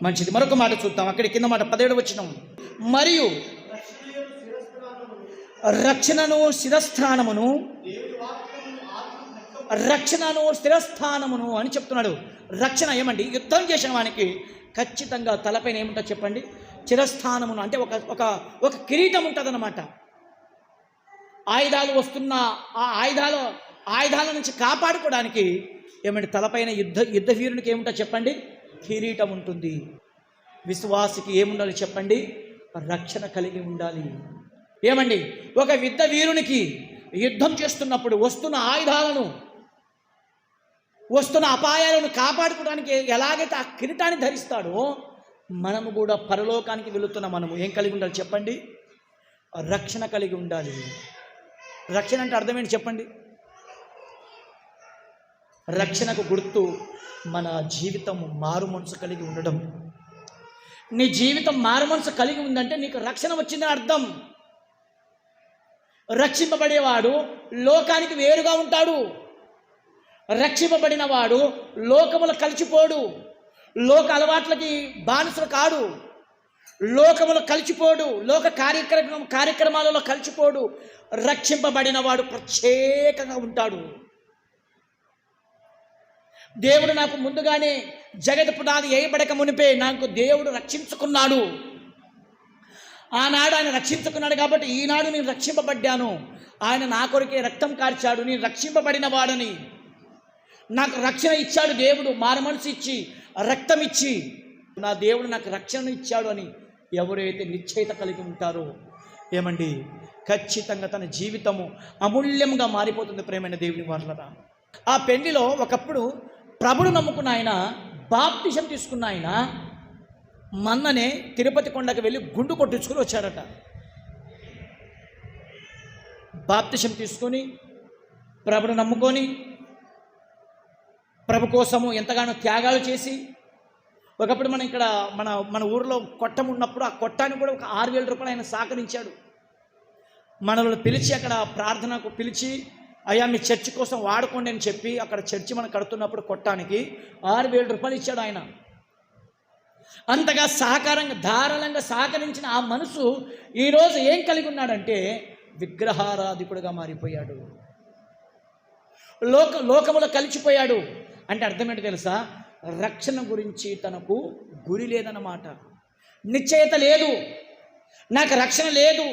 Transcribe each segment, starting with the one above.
మంచిది. మరొక మాట చూద్దాం. అక్కడి కింద మాట 17వ వచనం, మరియు రక్షణను శిరస్థానమును, రక్షణను స్థిరస్థానమును అని చెప్తున్నాడు. రక్షణ ఏమండి? యుద్ధం చేసిన వానికి ఖచ్చితంగా తలపైన ఏముంటో చెప్పండి? చిరస్థానమును అంటే ఒక కిరీటం ఉంటుందన్నమాట. ఆయుధాలు వస్తున్న ఆ ఆయుధాల నుంచి కాపాడుకోవడానికి ఏమండి తలపైన యుద్ధ వీరునికి ఏముంటో చెప్పండి? కిరీటం ఉంటుంది. విశ్వాసికి ఏముండాలి చెప్పండి? రక్షణ కలిగి ఉండాలి. ఏమండి? ఒక యుద్ధ వీరునికి యుద్ధం చేస్తున్నప్పుడు వస్తున్న ఆయుధాలను, వస్తున్న అపాయాలను కాపాడుకోవడానికి ఎలాగైతే ఆ కిరీటాన్ని ధరిస్తాడో, మనము కూడా పరలోకానికి వెళుతున్న మనము ఏం కలిగి ఉండాలి చెప్పండి? రక్షణ కలిగి ఉండాలి. రక్షణ అంటే అర్థం ఏంటి చెప్పండి? రక్షణకు గుర్తు మన జీవితం మారు మనసు కలిగి ఉండడం. నీ జీవితం మారు మనసు కలిగి ఉందంటే నీకు రక్షణ వచ్చిందని అర్థం. రక్షింపబడేవాడు లోకానికి వేరుగా ఉంటాడు. రక్షింపబడిన వాడు లోకములో కలిసిపోడు, లోక అలవాట్లకి బానిసలు కాడు, లోకములో కలిసిపోడు, లోక కార్యక్రమాలలో కలిసిపోడు. రక్షింపబడిన వాడు ప్రత్యేకంగా ఉంటాడు. దేవుడు నాకు ముందుగానే జగత్ పునాది వేయబడక మునిపే నాకు దేవుడు రక్షించుకున్నాడు. ఆనాడు ఆయన రక్షించుకున్నాడు కాబట్టి ఈనాడు నేను రక్షింపబడ్డాను. ఆయన నా కొరకే రక్తం కార్చాడు, నేను రక్షింపబడిన వాడని. నాకు రక్షణ ఇచ్చాడు దేవుడు, మారు మనసు ఇచ్చి, రక్తం ఇచ్చి. నా దేవుడు నాకు రక్షణ ఇచ్చాడు అని ఎవరైతే నిశ్చయిత కలిగి ఉంటారో ఏమండి ఖచ్చితంగా తన జీవితము అమూల్యంగా మారిపోతుంది. ప్రేమైన దేవుని వాళ్ళరా, ఆ పెళ్లిలో ఒకప్పుడు ప్రభుడు నమ్ముకున్న ఆయన, బాప్టిజం తీసుకున్న ఆయన మొన్ననే తిరుపతి కొండకు వెళ్ళి గుండు కొట్టించుకుని వచ్చాడట. బాప్టిజం తీసుకొని ప్రభుడు నమ్ముకొని ప్రభు కోసము ఎంతగానో త్యాగాలు చేసి, ఒకప్పుడు మనం ఇక్కడ మన ఊరిలో కొట్టం ఉన్నప్పుడు ఆ కొట్టాన్ని కూడా ఒక 6,000 రూపాయలు ఆయన సహకరించాడు. మనల్ని పిలిచి అక్కడ ప్రార్థనకు పిలిచి, అయ్యా మీ చర్చి కోసం వాడుకోండి అని చెప్పి అక్కడ చర్చి మనం కడుతున్నప్పుడు కొట్టానికి 6,000 రూపాయలు ఇచ్చాడు ఆయన. అంతగా ధారాళంగా సహకరించిన ఆ మనసు ఈరోజు ఏం కలిగి ఉన్నాడంటే విగ్రహారాధికుడిగా మారిపోయాడు. లోకములో కలిసిపోయాడు. అంటే అర్థం ఏంటో తెలుసా? రక్షణ గురించి తనకు గురి లేదన్నమాట, నిశ్చయత లేదు. నాకు రక్షణ లేదు,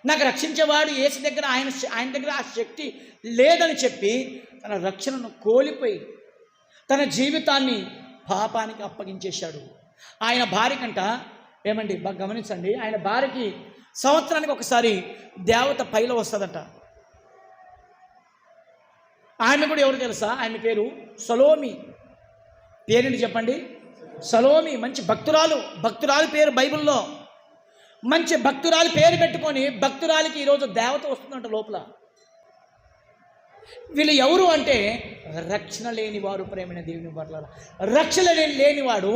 నాకు రక్షించేవాడు యేసు దగ్గర ఆయన దగ్గర ఆ శక్తి లేదని చెప్పి తన రక్షణను కోల్పోయి తన జీవితాన్ని పాపానికి అప్పగించేశాడు. ఆయన భార్య కంట ఏమండి బాగా గమనించండి, ఆయన భార్యకి సంవత్సరానికి ఒకసారి దేవత పైలో వస్తుందట. ఆమె కూడా ఎవరు తెలుసా? ఆమె పేరు సలోమి. పేరేంటి చెప్పండి? సలోమి. మంచి భక్తురాలు పేరు బైబిల్లో. మంచి భక్తురాలు పేరు పెట్టుకొని భక్తురాలికి ఈరోజు దేవత వస్తుందంట లోపల. వీళ్ళు ఎవరు అంటే రక్షణ లేనివారు. ప్రేమైన దేవుని పట్ల రక్షణ లేనివాడు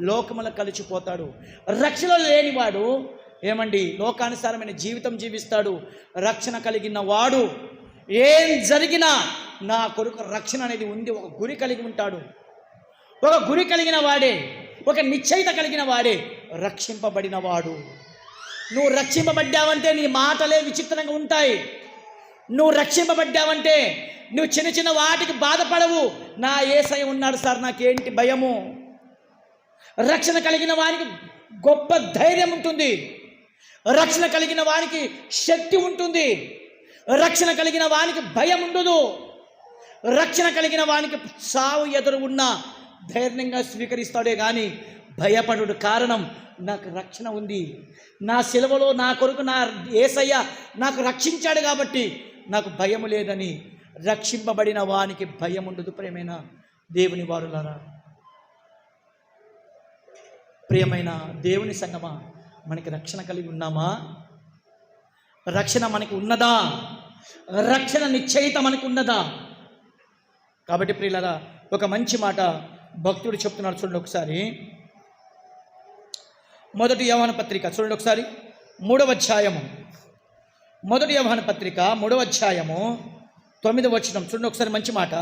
లోకములో కలిసిపోతాడు. రక్షణ లేనివాడు ఏమండి లోకానుసారమైన జీవితం జీవిస్తాడు. రక్షణ కలిగిన వాడు ఏం జరిగినా నా కొరకు రక్షణ అనేది ఉంది, ఒక గురి కలిగి ఉంటాడు. ఒక గురి కలిగిన వాడే, ఒక నిశ్చయిత కలిగిన వాడే రక్షింపబడిన వాడు. నువ్వు రక్షింపబడ్డావంటే నీ మాటలే విచిత్రంగా ఉంటాయి. నువ్వు రక్షింపబడ్డావంటే నువ్వు చిన్న చిన్న వాటికి బాధపడవు. నా యేసయ్య ఉన్నాడు సార్, నాకేంటి భయము. రక్షణ కలిగిన వానికి గొప్ప ధైర్యం ఉంటుంది. రక్షణ కలిగిన వానికి శక్తి ఉంటుంది. రక్షణ కలిగిన వానికి భయం ఉండదు. రక్షణ కలిగిన వానికి సావు ఎదురు ఉన్న ధైర్యంగా స్వీకరిస్తాడే కానీ భయపడుడు. కారణం నాకు రక్షణ ఉంది, నా సిలువలో నా కొరకు నా యేసయ్య నాకు రక్షించాడు కాబట్టి నాకు భయం లేదని. రక్షింపబడిన వానికి భయం ఉండదు. ప్రియమైన దేవుని వారులారా, ప్రియమైన దేవుని సంగమా, మనకి రక్షణ కలిగి ఉన్నామా? రక్షణ మనకి ఉన్నదా? రక్షణ నిశ్చయిత మనకు ఉన్నదా? కాబట్టి ప్రియులారా, ఒక మంచి మాట భక్తుడు చెప్తున్నాడు. చూడండి ఒకసారి, మొదటి యోహాను పత్రిక చూడండి ఒకసారి, 3వ అధ్యాయము. మొదటి యోహాను పత్రిక 3వ అధ్యాయము 9వ వచనం చూడండి ఒకసారి. మంచి మాట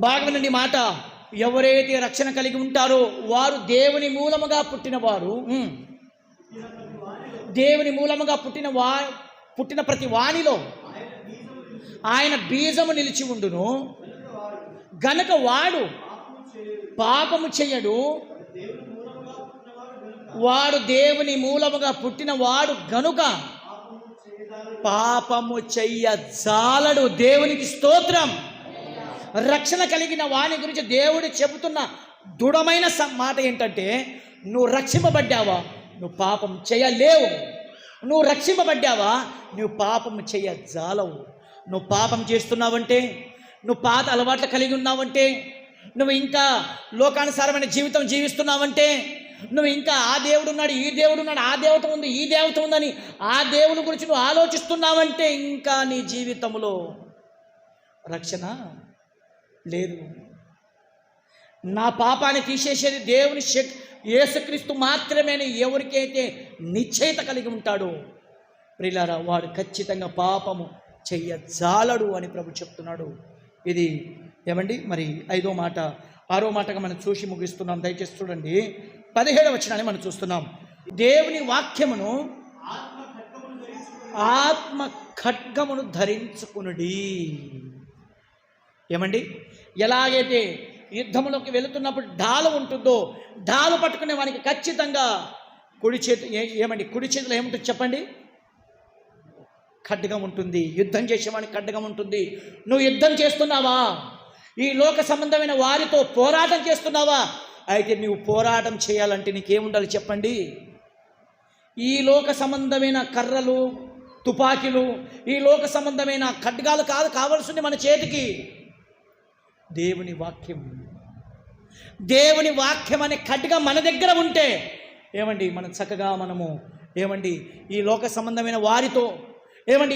బాగా వినండి మాట. ఎవరైతే రక్షణ కలిగి ఉంటారో వారు దేవుని మూలముగా పుట్టినవారు. దేవుని మూలముగా పుట్టిన ప్రతి వానిలో ఆయన బీజము నిలిచి ఉండును గనుక వాడు పాపము చేయడు. వాడు దేవుని మూలముగా పుట్టిన వాడు గనుక పాపము చెయ్యజాలడు. దేవునికి స్తోత్రం. రక్షణ కలిగిన వాని గురించి దేవుడు చెబుతున్న దృఢమైన మాట ఏంటంటే, నువ్వు రక్షింపబడ్డావా, నువ్వు పాపం చేయలేవు. నువ్వు రక్షింపబడ్డావా, నువ్వు పాపం చేయజాలవు. నువ్వు పాపం చేస్తున్నావంటే, నువ్వు పాత అలవాట్లు కలిగి ఉన్నావంటే, నువ్వు ఇంకా లోకానుసారమైన జీవితం జీవిస్తున్నావంటే, నువ్వు ఇంకా ఆ దేవుడు ఉన్నాడు, ఈ దేవుడు ఉన్నాడు, ఆ దేవత ఉంది, ఈ దేవత ఉందని ఆ దేవుని గురించి నువ్వు ఆలోచిస్తున్నావంటే ఇంకా నీ జీవితంలో రక్షణ లేదు. నా పాపాన్ని తీసేసేది దేవుని యేసుక్రీస్తు మాత్రమే. ఎవరికైతే నిశ్చయిత కలిగి ఉంటాడో ప్రియులారా, వాడు ఖచ్చితంగా పాపము చెయ్యజాలడు అని ప్రభు చెప్తున్నాడు. ఇది ఏమండి మరి 5వ మాట. 6వ మాటగా మనం చూసి ముగిస్తున్నాం. దయచేసి చూడండి, 17వ వచనాన్ని మనం చూస్తున్నాం. దేవుని వాక్యమును ఆత్మ ఖడ్గమును ధరించుకునుడి. ఏమండి, ఎలాగైతే యుద్ధంలోకి వెళుతున్నప్పుడు డాలు ఉంటుందో, డాలు పట్టుకునే వానికి ఖచ్చితంగా కుడి చేతిలో ఏముంటుంది చెప్పండి? ఖడ్గం ఉంటుంది. యుద్ధం చేసేవానికి ఖడ్గం ఉంటుంది. నువ్వు యుద్ధం చేస్తున్నావా? ఈ లోక సంబంధమైన వారితో పోరాటం చేస్తున్నావా? అయితే నువ్వు పోరాటం చేయాలంటే నీకేముండాలి చెప్పండి? ఈ లోక సంబంధమైన కర్రలు, తుపాకీలు, ఈ లోక సంబంధమైన ఖడ్గాలు కాదు కావాల్సింది మన చేతికి దేవుని వాక్యం. దేవుని వాక్యం అనే ఖడ్గం మన దగ్గర ఉంటే ఏమండి మనం చక్కగా మనము ఈ లోక సంబంధమైన వారితో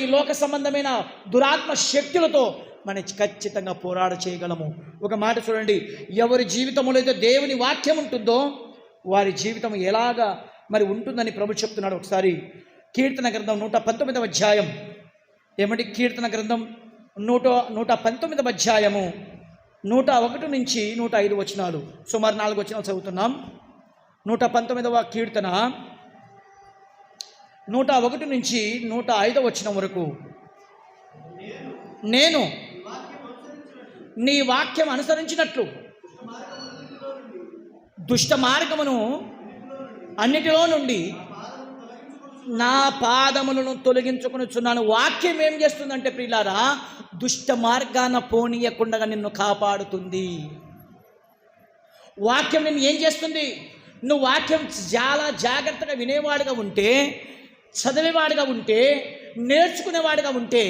ఈ లోక సంబంధమైన దురాత్మ శక్తులతో మనం ఖచ్చితంగా పోరాట చేయగలము. ఒక మాట చూడండి, ఎవరి జీవితంలో అయితే దేవుని వాక్యం ఉంటుందో వారి జీవితం ఎలాగా మరి ఉంటుందని ప్రభు చెప్తున్నాడు. ఒకసారి కీర్తన గ్రంథం 119వ అధ్యాయం. కీర్తన గ్రంథం 119వ అధ్యాయము 101 నుంచి 105 వచనాలు, సుమారు 4 వచనాలు చదువుతున్నాం. 119వ కీర్తన 101 నుంచి 105 వచనం వరకు. నేను నీ వాక్యం అనుసరించినట్లు దుష్ట మార్గమును అన్నిటిలో నుండి నా పాదములను తొలగించుకొనుచున్నాను. వాక్యం ఏం చేస్తుందంటే ప్రియులారా, దుష్ట మార్గాన పోనీయకుండా నిన్ను కాపాడుతుంది. వాక్యం నిన్ను ఏం చేస్తుంది? నువ్వు వాక్యం చాలా జాగ్రత్తగా వినేవాడుగా ఉంటే, చదివేవాడుగా ఉంటే, నేర్చుకునేవాడుగా ఉంటే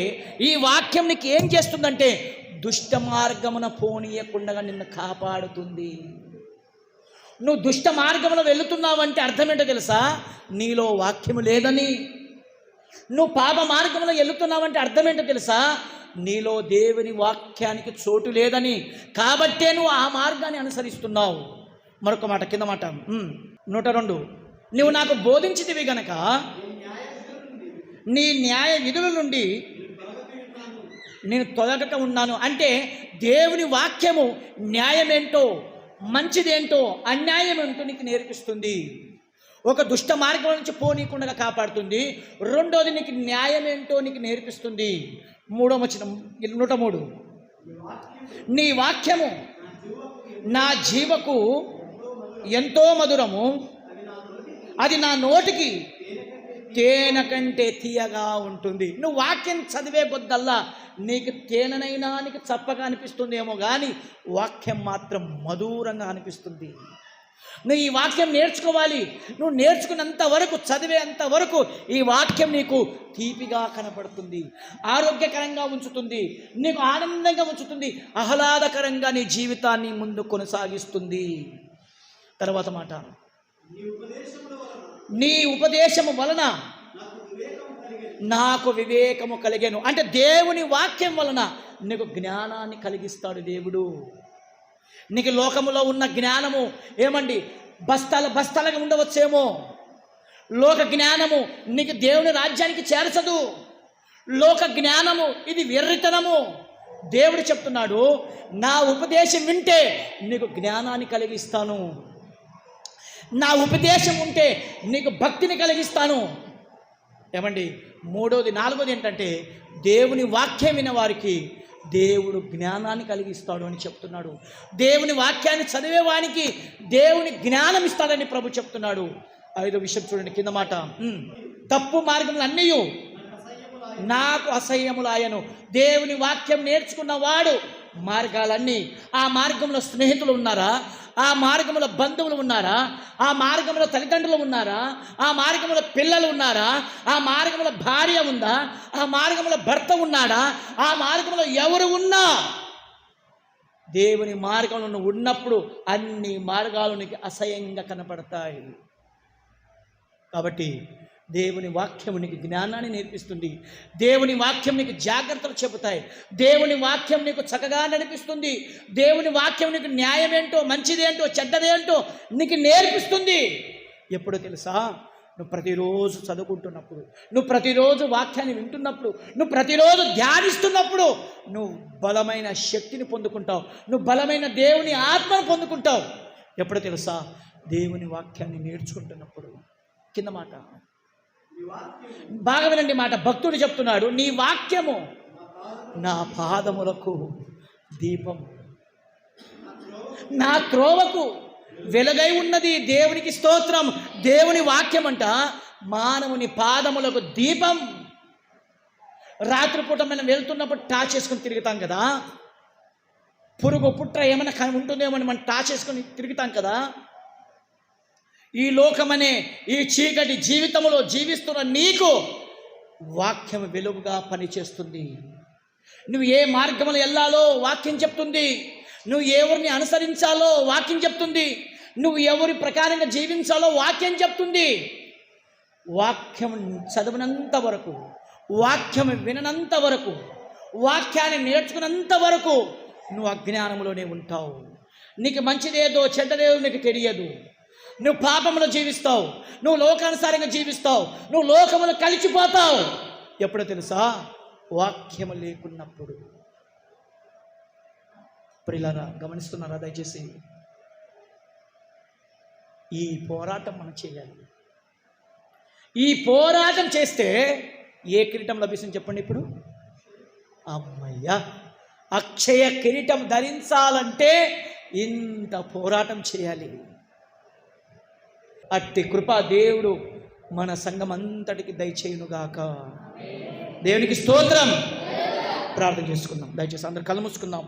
ఈ వాక్యం నీకు ఏం చేస్తుందంటే దుష్ట మార్గమున పోనీయకుండా నిన్ను కాపాడుతుంది. నువ్వు దుష్ట మార్గంలో వెళుతున్నావంటే అర్థం ఏంటో తెలుసా? నీలో వాక్యము లేదని. నువ్వు పాప మార్గంలో వెళుతున్నావంటే అర్థం ఏంటో తెలుసా? నీలో దేవుని వాక్యానికి చోటు లేదని. కాబట్టే నువ్వు ఆ మార్గాన్ని అనుసరిస్తున్నావు. మరొక మాట, కింద మాట 102. నువ్వు నాకు బోధించితివి గనక నీ న్యాయ విధుల నుండి నేను తొలగక ఉన్నాను. అంటే దేవుని వాక్యము న్యాయమేంటో, మంచిదేంటో, అన్యాయం ఏంటో నీకు నేర్పిస్తుంది. ఒక దుష్ట మార్గం నుంచి పోనీకుండా కాపాడుతుంది. రెండోది నీకు న్యాయం ఏంటో నీకు నేర్పిస్తుంది. 3వ వచనం 103. నీ వాక్యము నా జీవకు ఎంతో మధురము, అది నా నోటికి తేనె కంటే తీయగా ఉంటుంది. నువ్వు వాక్యం చదివే కొద్దల్లా నీకు తేనెనైనా నీకు చప్పగా అనిపిస్తుందేమో కానీ వాక్యం మాత్రం మధురంగా అనిపిస్తుంది. నువ్వు ఈ వాక్యం నేర్చుకోవాలి. నువ్వు నేర్చుకున్నంత వరకు, చదివేంత వరకు ఈ వాక్యం నీకు తీపిగా కనపడుతుంది, ఆరోగ్యకరంగా ఉంచుతుంది, నీకు ఆనందంగా ఉంచుతుంది, ఆహ్లాదకరంగా నీ జీవితాన్ని ముందు కొనసాగిస్తుంది. తర్వాత మాట, నీ ఉపదేశము వలన నాకు వివేకము కలిగెను. అంటే దేవుని వాక్యం వలన నీకు జ్ఞానాన్ని కలిగిస్తాడు దేవుడు. నీకు లోకములో ఉన్న జ్ఞానము బస్తాలుగా ఉండవచ్చేమో. లోక జ్ఞానము నీకు దేవుని రాజ్యానికి చేర్చదు. లోక జ్ఞానము ఇది వెర్రితనము. దేవుడు చెప్తున్నాడు, నా ఉపదేశం వింటే నీకు జ్ఞానాన్ని కలిగిస్తాను, నా ఉపదేశం ఉంటే నీకు భక్తిని కలిగిస్తాను. ఏమండి, మూడోది నాలుగోది ఏంటంటే దేవుని వాక్యం విన్న వారికి దేవుడు జ్ఞానాన్ని కలిగిస్తాడు అని చెప్తున్నాడు. దేవుని వాక్యాన్ని చదివేవానికి దేవుని జ్ఞానం ఇస్తాడని ప్రభు చెప్తున్నాడు. ఐదో విషయం చూడండి, కింద మాట, తప్పు మార్గములు అన్నీ నాకు అసహ్యములాయను. దేవుని వాక్యం నేర్చుకున్నవాడు మార్గాలన్నీ, ఆ మార్గంలో స్నేహితులు ఉన్నారా, ఆ మార్గంలో బంధువులు ఉన్నారా, ఆ మార్గంలో తల్లిదండ్రులు ఉన్నారా, ఆ మార్గంలో పిల్లలు ఉన్నారా, ఆ మార్గంలో భార్య ఉందా, ఆ మార్గంలో భర్త ఉన్నాడా, ఆ మార్గంలో ఎవరు ఉన్నా దేవుని మార్గంలో ఉన్నప్పుడు అన్ని మార్గాలు నీకు అసహ్యంగా కనపడతాయి. కాబట్టి దేవుని వాక్యం నీకు జ్ఞానాన్ని నేర్పిస్తుంది, దేవుని వాక్యం నీకు జాగ్రత్తలు చెబుతాయి, దేవుని వాక్యం నీకు చక్కగా నడిపిస్తుంది, దేవుని వాక్యం నీకు న్యాయమేంటో, మంచిదేంటో, చెడ్డదేంటో నీకు నేర్పిస్తుంది. ఎప్పుడో తెలుసా? నువ్వు ప్రతిరోజు చదువుకుంటున్నప్పుడు, నువ్వు ప్రతిరోజు వాక్యాన్ని వింటున్నప్పుడు, నువ్వు ప్రతిరోజు ధ్యానిస్తున్నప్పుడు నువ్వు బలమైన శక్తిని పొందుకుంటావు, నువ్వు బలమైన దేవుని ఆత్మను పొందుకుంటావు. ఎప్పుడో తెలుసా? దేవుని వాక్యాన్ని నేర్చుకుంటున్నప్పుడు. కింద మాట బాగా వినండి మాట, భక్తుడు చెప్తున్నాడు, నీ వాక్యము నా పాదములకు దీపం, నా త్రోవకు వెలుగై ఉన్నది. దేవునికి స్తోత్రం. దేవుని వాక్యం అంట మానవుని పాదములకు దీపం. రాత్రిపూట మనం వెళ్తున్నప్పుడు టార్చ్ చేసుకుని తిరుగుతాం కదా, పురుగు పుట్ర ఏమైనా ఉంటుందేమో అని మనం టార్చ్ చేసుకుని తిరుగుతాం కదా. ఈ లోకమనే ఈ చీకటి జీవితంలో జీవిస్తున్న నీకు వాక్యం వెలుగుగా పనిచేస్తుంది. నువ్వు ఏ మార్గంలో వెళ్ళాలో వాక్యం చెప్తుంది, నువ్వు ఎవరిని అనుసరించాలో వాక్యం చెప్తుంది, నువ్వు ఎవరి ప్రకారంగా జీవించాలో వాక్యం చెప్తుంది. వాక్యం చదివినంత వరకు, వాక్యం విననంత వరకు, వాక్యాన్ని నేర్చుకున్నంత వరకు నువ్వు అజ్ఞానంలోనే ఉంటావు. నీకు మంచిదేదో చెడ్డదేదో నీకు తెలియదు. నువ్వు పాపంలో జీవిస్తావు, నువ్వు లోకానుసారంగా జీవిస్తావు, నువ్వు లోకములో కలిసిపోతావు. ఎప్పుడో తెలుసా? వాక్యము లేకున్నప్పుడు. ప్రియులారా, గమనిస్తున్నారా? దయచేసి ఈ పోరాటం మనం చేయాలి. ఈ పోరాటం చేస్తే ఏ కిరీటం లభిస్తుంది చెప్పండి ఇప్పుడు? అమ్మయ్య, అక్షయ కిరీటం ధరించాలంటే ఇంత పోరాటం చేయాలి. అట్టి కృప దేవుడు మన సంఘం అంతటికి దయచేయునుగాక. దేవునికి స్తోత్రం. ప్రార్థన చేసుకుందాం. దయచేసి అందరు కళ్ళు మూసుకుందాం.